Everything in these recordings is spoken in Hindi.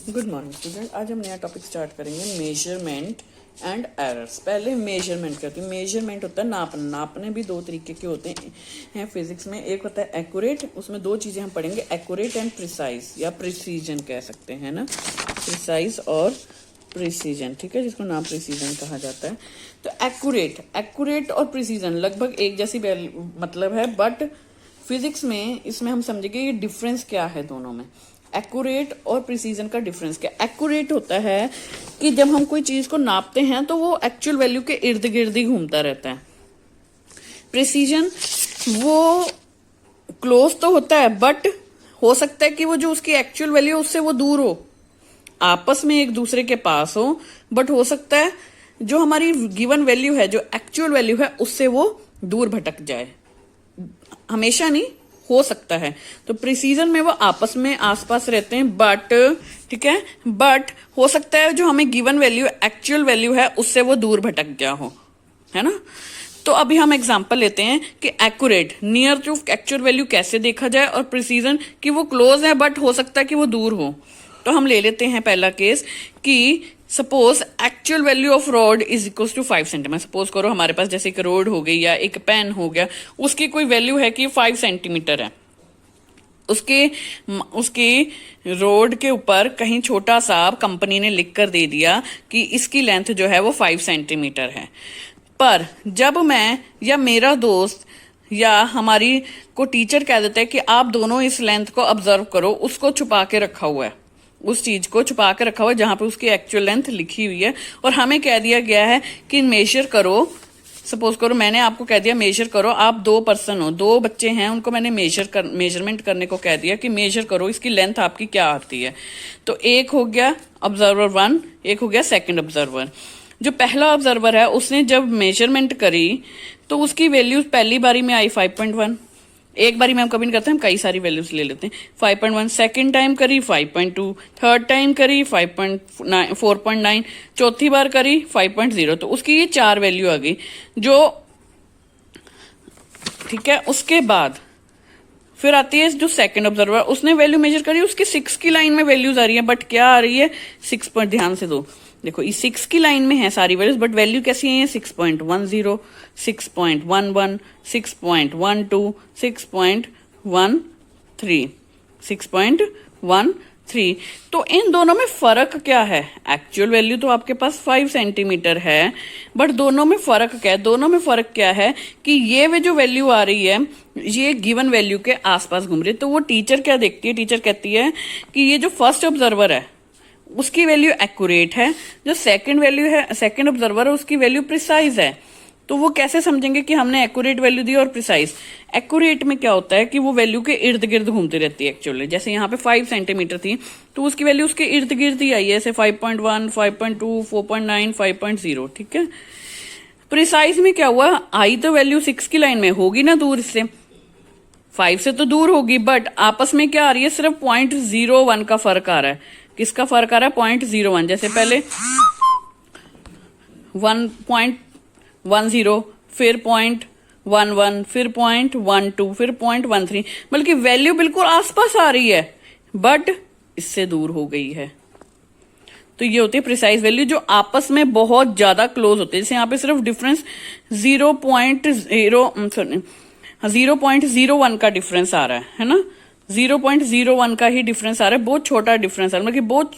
Good morning student. आज हम नया टॉपिक स्टार्ट करेंगे, मेजरमेंट एंड एरर्स। पहले मेजरमेंट करते हैं। मेजरमेंट होता है नापना। नापने भी दो तरीके के होते हैं फिजिक्स में। एक होता है एक्यूरेट, उसमें दो चीजें हम पढ़ेंगे, एक्यूरेट एंड प्रिसाइज या प्रिसीजन कह सकते हैं ना, प्रिसाइज और प्रिसीजन, ठीक है, जिसको नाम प्रिसीजन कहा जाता है। तो एक्यूरेट और प्रिसीजन लगभग एक जैसी मतलब है, बट फिजिक्स में इसमें हम समझेंगे ये डिफरेंस क्या है दोनों में। एक्यूरेट और प्रिसीजन का डिफरेंस क्या। एक्यूरेट होता है कि जब हम कोई चीज को नापते हैं तो वो एक्चुअल वैल्यू के इर्द गिर्द ही घूमता रहता है। प्रिसीजन वो क्लोज तो होता है, बट हो सकता है कि वो जो उसकी एक्चुअल वैल्यू उससे वो दूर हो, आपस में एक दूसरे के पास हो, बट हो सकता है जो हमारी गिवन वैल्यू है, जो एक्चुअल वैल्यू है, उससे वो दूर भटक जाए। हमेशा नहीं, हो सकता है। तो प्रिसीजन में वो आपस में आसपास रहते हैं, बट ठीक है, बट हो सकता है जो हमें गिवन वैल्यू एक्चुअल वैल्यू है उससे वो दूर भटक गया हो, है ना। तो अभी हम एग्जांपल लेते हैं कि accurate near to actual value कैसे देखा जाए, और प्रिसीजन कि वो क्लोज है बट हो सकता है कि वो दूर हो। तो हम ले लेते हैं पहला केस कि suppose actual value of rod is equal to 5 centimetre. Suppose करो हमारे पास जैसे एक रोड हो गई या एक पेन हो गया, उसकी कोई वैल्यू है कि 5 सेंटीमीटर है। उसके रोड के ऊपर कहीं छोटा सा कंपनी ने लिख कर दे दिया कि इसकी लेंथ जो है वो 5 सेंटीमीटर है। पर जब मैं या मेरा दोस्त या हमारी को टीचर कह देता है कि आप दोनों इस लेंथ को ऑब्जर्व करो, उसको छुपा के रखा हुआ है, उस चीज को छुपा के रखा हुआ है जहां पे उसकी एक्चुअल लेंथ लिखी हुई है, और हमें कह दिया गया है कि मेजर करो। सपोज करो मैंने आपको कह दिया मेजर करो, आप 2 पर्सन हो, 2 बच्चे हैं, उनको मैंने मेजरमेंट करने को कह दिया कि मेजर करो इसकी लेंथ आपकी क्या आती है। तो एक हो गया ऑब्जर्वर 1, एक हो गया सेकंड ऑब्जर्वर। जो पहला ऑब्जर्वर है उसने जब मेजरमेंट करी तो उसकी वैल्यू पहली बारी में आई 5.1। एक बारी में हम कभी नहीं करते, हम कई सारी वैल्यूज ले लेते हैं। 5.1 सेकेंड टाइम करी 5.2, थर्ड टाइम करी 4.9, चौथी बार करी 5.0। तो उसकी ये 4 वैल्यू आ गई जो, ठीक है। उसके बाद फिर आती है जो सेकंड ऑब्जर्वर, उसने वैल्यू मेजर करी, उसकी 6 की लाइन में वैल्यूज आ रही है, बट क्या आ रही है 6 पर। ध्यान से दो, देखो इस 6 की लाइन में है सारी वैल्यूज, बट वैल्यू कैसी है 6.10, 6.11, 6.12, 6.13, 6.13। तो इन दोनों में फर्क क्या है। एक्चुअल वैल्यू तो आपके पास 5 सेंटीमीटर है, बट दोनों में फर्क क्या है। दोनों में फर्क क्या है कि ये वे जो वैल्यू आ रही है ये गिवन वैल्यू के आसपास घूम रही है। तो वो टीचर क्या देखती है, टीचर कहती है कि ये जो फर्स्ट ऑब्जर्वर है उसकी वैल्यू एक्यूरेट है, जो सेकंड वैल्यू है, सेकंड ऑब्जर्वर है, उसकी वैल्यू प्रिसाइज है। तो वो कैसे समझेंगे कि हमने एक्यूरेट वैल्यू दी और प्रिसाइज। एक्यूरेट में क्या होता है कि वो वैल्यू के इर्द गिर्द घूमती रहती है एक्चुअली। जैसे यहाँ पे 5 सेंटीमीटर थी तो उसकी वैल्यू उसके इर्द गिर्द ही आई है, जैसे 5.1, 5.2, 4.9, 5.0, ठीक है। प्रिसाइज में क्या हुआ, आई तो वैल्यू 6 की लाइन में होगी ना दूर, इससे 5 से तो दूर होगी, बट आपस में क्या आ रही है, सिर्फ 0.01 का फर्क आ रहा है। किसका फर्क आ रहा है 0.01। जैसे पहले 1.10, फिर 0.11, फिर 0.12, फिर 0.13, बल्कि वैल्यू बिल्कुल आसपास आ रही है बट इससे दूर हो गई है। तो ये होती है प्रिसाइज वैल्यू, जो आपस में बहुत ज्यादा क्लोज होते हैं। जैसे यहाँ पे सिर्फ डिफरेंस 0.01 का डिफरेंस आ रहा है ना, 0.01 का ही डिफरेंस आ रहा है, बहुत छोटा डिफरेंस आ रहा है, मतलब बहुत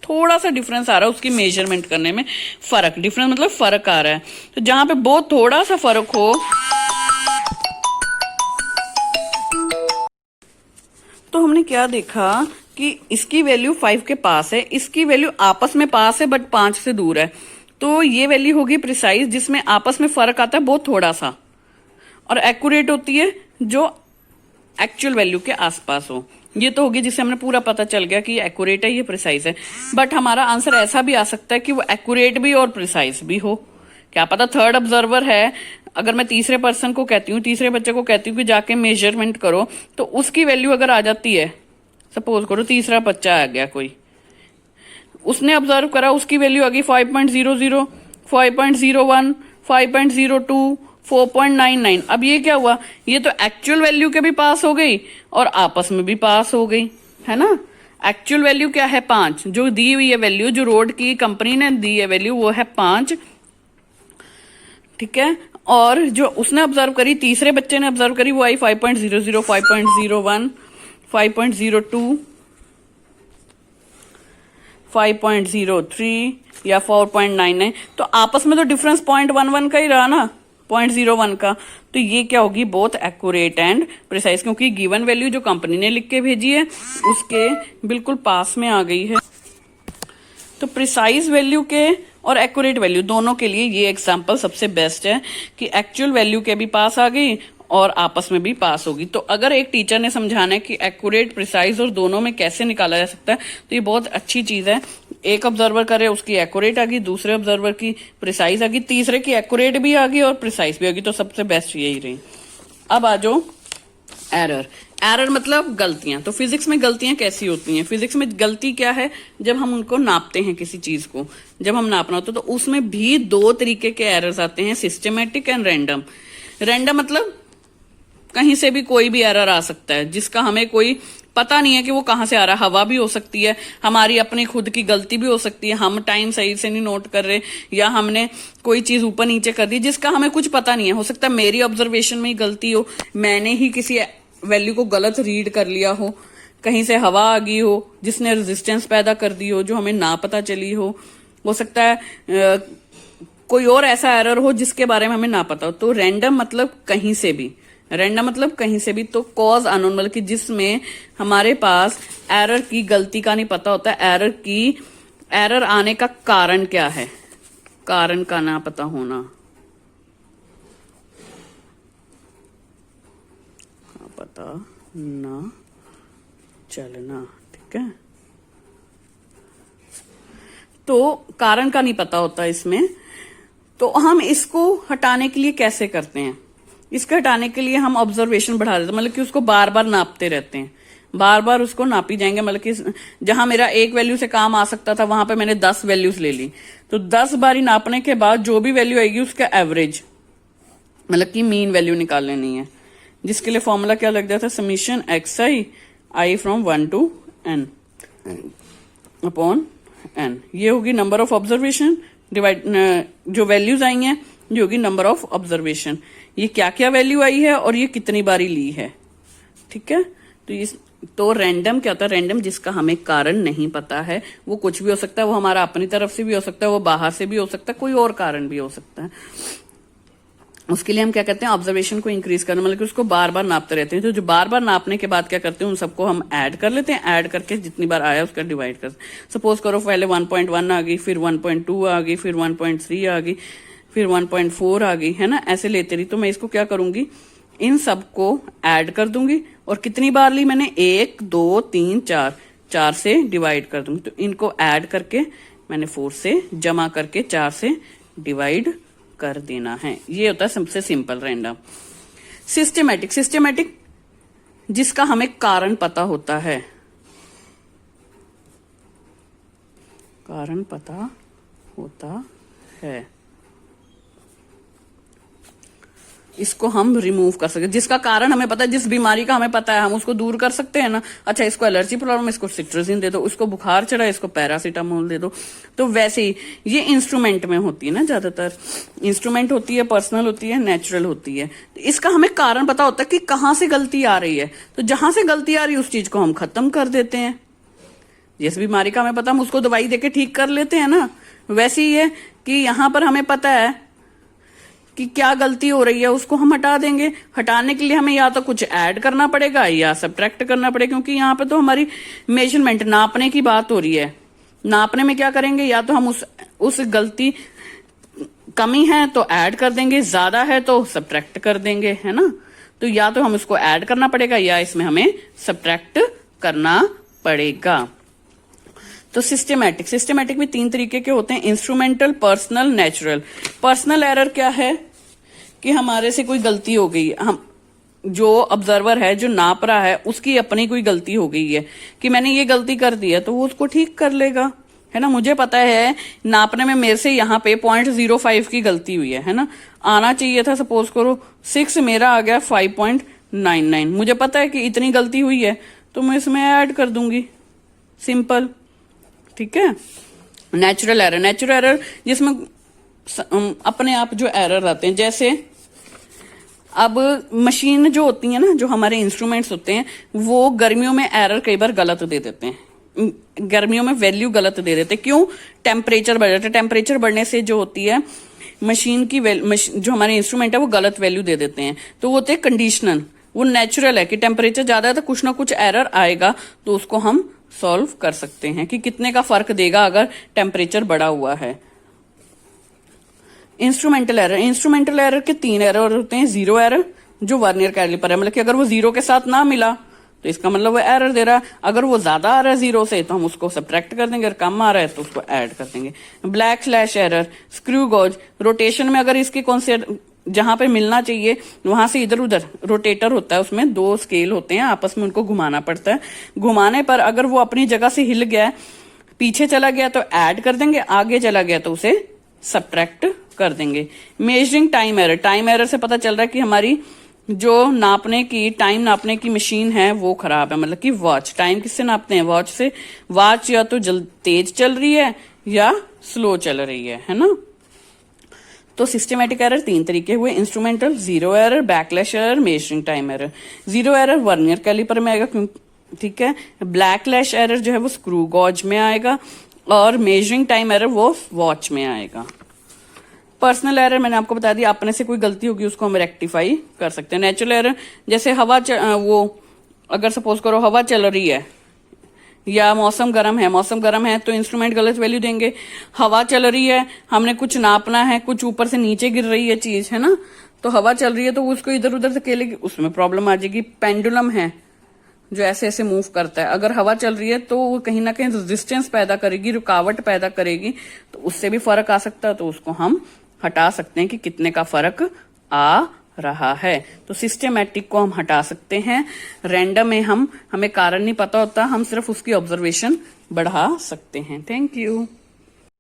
थोड़ा सा डिफरेंस आ रहा है उसकी मेजरमेंट करने में। फर्क, डिफरेंस मतलब फर्क आ रहा है। तो जहां पे बहुत थोड़ा सा फर्क हो तो हमने क्या देखा कि इसकी वैल्यू 5 के पास है, इसकी वैल्यू आपस में पास है बट 5 से दूर है। तो ये वैल्यू होगी प्रिसाइज, जिसमें आपस में फर्क आता है बहुत थोड़ा सा। और एक्यूरेट होती है जो एक्चुअल वैल्यू के आसपास हो। ये तो होगी जिससे हमने पूरा पता चल गया कि ये एक्यूरेट है, ये प्रिसाइज है। बट हमारा आंसर ऐसा भी आ सकता है कि वो एक्यूरेट भी और प्रिसाइज भी हो। क्या पता थर्ड ऑब्जर्वर है, अगर मैं तीसरे पर्सन को कहती हूँ, तीसरे बच्चे को कहती हूँ कि जाके मेजरमेंट करो, तो उसकी वैल्यू अगर आ जाती है, सपोज करो तीसरा बच्चा आ गया कोई, उसने ऑब्जर्व करा, उसकी वैल्यू आ गई 5.00, 5.01, 5.02, 4.99। अब ये क्या हुआ, ये तो एक्चुअल वैल्यू के भी पास हो गई और आपस में भी पास हो गई, है ना। एक्चुअल वैल्यू क्या है 5, जो दी हुई है वैल्यू, जो रोड की कंपनी ने दी है वैल्यू वो है 5, ठीक है। और जो उसने ऑब्जर्व करी, तीसरे बच्चे ने ऑब्जर्व करी, वो आई 5.00, 5.01, 5.02, 5.03 या 4.99। तो आपस में तो डिफरेंस 0.11 का ही रहा ना, 0.01 का। तो ये क्या होगी, बोथ एक्यूरेट एंड प्रिसाइज, क्योंकि गिवन वैल्यू जो कंपनी ने लिख के भेजी है उसके बिल्कुल पास में आ गई है। तो प्रिसाइज वैल्यू के और एक्यूरेट वैल्यू दोनों के लिए ये एग्जांपल सबसे बेस्ट है कि एक्चुअल वैल्यू के भी पास आ गई और आपस में भी पास होगी। तो अगर एक टीचर ने समझाना है कि एक्यूरेट प्रिसाइज और दोनों में कैसे निकाला जा सकता है, तो ये बहुत अच्छी चीज है। एक ऑब्जर्वर करे उसकी एक्यूरेट आ गई, दूसरे ऑब्जर्वर की प्रिसाइज आ गई, तीसरे की एक्यूरेट भी आ गई और प्रिसाइज भी आ गई, तो सबसे बेस्ट यही रही। अब आ जाओ एरर। एरर मतलब गलतियां। तो फिजिक्स में गलतियां कैसी होती हैं? फिजिक्स में गलती क्या है, जब हम उनको नापते हैं, किसी चीज को जब हम नापना होता है तो उसमें भी दो तरीके के एरर्स आते हैं, सिस्टमेटिक एंड रैंडम। रैंडम मतलब कहीं से भी कोई भी एरर आ सकता है जिसका हमें कोई पता नहीं है कि वो कहाँ से आ रहा है। हवा भी हो सकती है, हमारी अपनी खुद की गलती भी हो सकती है, हम टाइम सही से नहीं नोट कर रहे, या हमने कोई चीज ऊपर नीचे कर दी जिसका हमें कुछ पता नहीं है। हो सकता है मेरी ऑब्जर्वेशन में ही गलती हो, मैंने ही किसी वैल्यू को गलत रीड कर लिया हो, कहीं से हवा आ गई हो जिसने रेजिस्टेंस पैदा कर दी हो जो हमें ना पता चली हो सकता है कोई और ऐसा एरर हो जिसके बारे में हमें ना पता हो। तो रैंडम मतलब कहीं से भी, रैंडम मतलब कहीं से भी। तो कॉज अननोन मतलब कि जिसमें हमारे पास एरर की गलती का नहीं पता होता, एरर आने का कारण क्या है, कारण का ना पता होना, पता ना चलना, ठीक है। तो कारण का नहीं पता होता इसमें, तो हम इसको हटाने के लिए कैसे करते हैं? इसको हटाने के लिए हम ऑब्जर्वेशन बढ़ा देते हैं, मतलब कि उसको बार बार नापते रहते हैं, बार बार उसको नापी जाएंगे। मतलब कि जहां मेरा एक वैल्यू से काम आ सकता था वहां पे मैंने 10 वैल्यूज ले ली, तो 10 बारी नापने के बाद जो भी वैल्यू आएगी उसका एवरेज मतलब कि मीन वैल्यू निकाल लेनी है, जिसके लिए फॉर्मूला क्या लग जाता है, summation x I from 1 to n upon n। ये होगी नंबर ऑफ ऑब्जर्वेशन डिवाइड, जो वैल्यूज आई हैं ये होगी नंबर ऑफ ऑब्जर्वेशन। ये क्या क्या वैल्यू आई है और ये कितनी बारी ली है, ठीक है। तो रैंडम क्या होता है, रैंडम जिसका हमें कारण नहीं पता है, वो कुछ भी हो सकता है, वो हमारा अपनी तरफ से भी हो सकता है, वो बाहर से भी हो सकता है, कोई और कारण भी हो सकता है। उसके लिए हम क्या करते हैं, ऑब्जर्वेशन को इंक्रीज करना, मतलब कि उसको बार बार नापते रहते हैं। तो जो बार बार नापने के बाद क्या करते हैं, उन सबको हम ऐड कर लेते हैं, ऐड करके जितनी बार आया उसका डिवाइड कर। सपोज करो पहले 1.1 आ गई, फिर 1.2 आ गई, फिर 1.3 आ गई, फिर 1.4 आ गई, है ना, ऐसे लेते रही। तो मैं इसको क्या करूंगी, इन सबको ऐड कर दूंगी, और कितनी बार ली मैंने, 1 2 3 4, 4 से डिवाइड कर दूंगी। तो इनको ऐड करके मैंने 4 से जमा करके 4 से डिवाइड कर देना है। ये होता है सबसे सिंपल रैंडम। सिस्टमैटिक, सिस्टमैटिक जिसका हमें कारण पता होता है, कारण पता होता है, इसको हम रिमूव कर सकते हैं। जिसका कारण हमें पता है, जिस बीमारी का हमें पता है, हम उसको दूर कर सकते हैं ना। अच्छा, इसको एलर्जी प्रॉब्लम, इसको सिट्राजिन दे दो, इसको बुखार चढ़ा, इसको पैरासीटामोल दे दो। तो वैसे ही ये इंस्ट्रूमेंट में होती है ना, ज्यादातर इंस्ट्रूमेंट होती है, पर्सनल होती है, नेचुरल होती है। तो इसका हमें कारण पता होता है कि कहाँ से गलती आ रही है, तो जहां से गलती आ रही है उस चीज को हम खत्म कर देते हैं। जिस बीमारी का हमें पता, हम उसको दवाई देके ठीक कर लेते हैं ना। वैसे ही है कि यहाँ पर हमें पता है कि क्या गलती हो रही है, उसको हम हटा देंगे। हटाने के लिए हमें या तो कुछ ऐड करना पड़ेगा या सब्ट्रैक्ट करना पड़ेगा, क्योंकि यहाँ पे तो हमारी मेजरमेंट, नापने की बात हो रही है। नापने में क्या करेंगे, या तो हम उस गलती कमी है तो ऐड कर देंगे, ज्यादा है तो सब्ट्रैक्ट कर देंगे, है ना। तो या तो हम उसको ऐड करना पड़ेगा या इसमें हमें सब्ट्रैक्ट करना पड़ेगा। तो सिस्टमैटिक, सिस्टमैटिक भी 3 तरीके के होते हैं, instrumental, personal, natural. Personal error क्या है कि हमारे से कोई गलती हो गई, हम जो ऑब्जर्वर है, जो नाप रहा है, उसकी अपनी कोई गलती हो गई है कि मैंने ये गलती कर दी है, तो वो उसको ठीक कर लेगा, है ना। मुझे पता है नापने में मेरे से यहाँ पे 0.05 की गलती हुई है ना। आना चाहिए था सपोज करो 6, मेरा आ गया 5.99। मुझे पता है कि इतनी गलती हुई है, तो मैं इसमें ऐड कर दूंगी, सिंपल, ठीक है। नेचुरल एरर, नेचुरल एरर जिसमें अपने आप जो एरर आते हैं, जैसे अब मशीन जो होती है ना, जो हमारे इंस्ट्रूमेंट्स होते हैं, वो गर्मियों में एरर कई बार गलत दे देते हैं, गर्मियों में वैल्यू गलत दे देते हैं। क्यों? टेम्परेचर बढ़ जाता है। टेम्परेचर बढ़ने से जो होती है मशीन की जो हमारे इंस्ट्रूमेंट है वो गलत वैल्यू दे देते हैं, तो वो होते हैं कंडीशनल। वो नेचुरल है कि टेम्परेचर ज्यादा है तो कुछ ना कुछ एरर आएगा, तो उसको हम सॉल्व कर सकते हैं कि कितने का फर्क देगा अगर टेम्परेचर बढ़ा हुआ है। इंस्ट्रूमेंटल एरर, इंस्ट्रूमेंटल एरर के 3 एरर होते हैं। जीरो एरर जो वर्नियर कैलिपर है, मतलब कि अगर वो जीरो के साथ ना मिला तो इसका मतलब वो एरर दे रहा है। अगर वो ज्यादा आ रहा है जीरो से तो हम उसको सब्ट्रैक्ट कर देंगे, अगर कम आ रहा है तो उसको ऐड कर देंगे। Black slash error, screw gauge, rotation में अगर इसके कौन से जहां पे मिलना चाहिए वहां से इधर उधर रोटेटर होता है, उसमें 2 स्केल होते हैं, आपस में उनको घुमाना पड़ता है। घुमाने पर अगर वो अपनी जगह से हिल गया, पीछे चला गया तो ऐड कर देंगे, आगे चला गया तो उसे सब्ट्रैक्ट कर देंगे। Measuring time error, time error से पता चल रहा है कि हमारी जो नापने की टाइम नापने की मशीन है वो खराब है, मतलब कि वॉच। टाइम किससे नापते हैं? वॉच से। वॉच या तो तेज चल रही है या स्लो चल रही है ना। तो सिस्टमेटिक एरर 3 तरीके हुए, instrumental, zero error, backlash error, measuring time error. Zero error vernier calliper में आएगा, ठीक है। ब्लैकलैश एरर जो है वो स्क्रू गॉज में आएगा, और मेजरिंग टाइम एरर वो वॉच में आएगा। पर्सनल एरर मैंने आपको बता दिया, अपने से कोई गलती होगी उसको हम रेक्टिफाई कर सकते हैं। नेचुरल एरर जैसे वो अगर सपोज करो हवा चल रही है या मौसम गर्म है तो इंस्ट्रूमेंट गलत वैल्यू देंगे। हवा चल रही है, हमने कुछ नापना है, कुछ ऊपर से नीचे गिर रही है चीज, है ना, तो हवा चल रही है तो उसको इधर उधर धकेलेगी, उसमें प्रॉब्लम आ जाएगी। पेंडुलम है जो ऐसे ऐसे मूव करता है, अगर हवा चल रही है तो वो कहीं ना कहीं रेजिस्टेंस पैदा करेगी, रुकावट पैदा करेगी, तो उससे भी फर्क आ सकता है, तो उसको हम हटा सकते हैं कि कितने का फर्क आ रहा है। तो सिस्टेमैटिक को हम हटा सकते हैं। रैंडम में हमें कारण नहीं पता होता, हम सिर्फ उसकी ऑब्जर्वेशन बढ़ा सकते हैं। Thank you.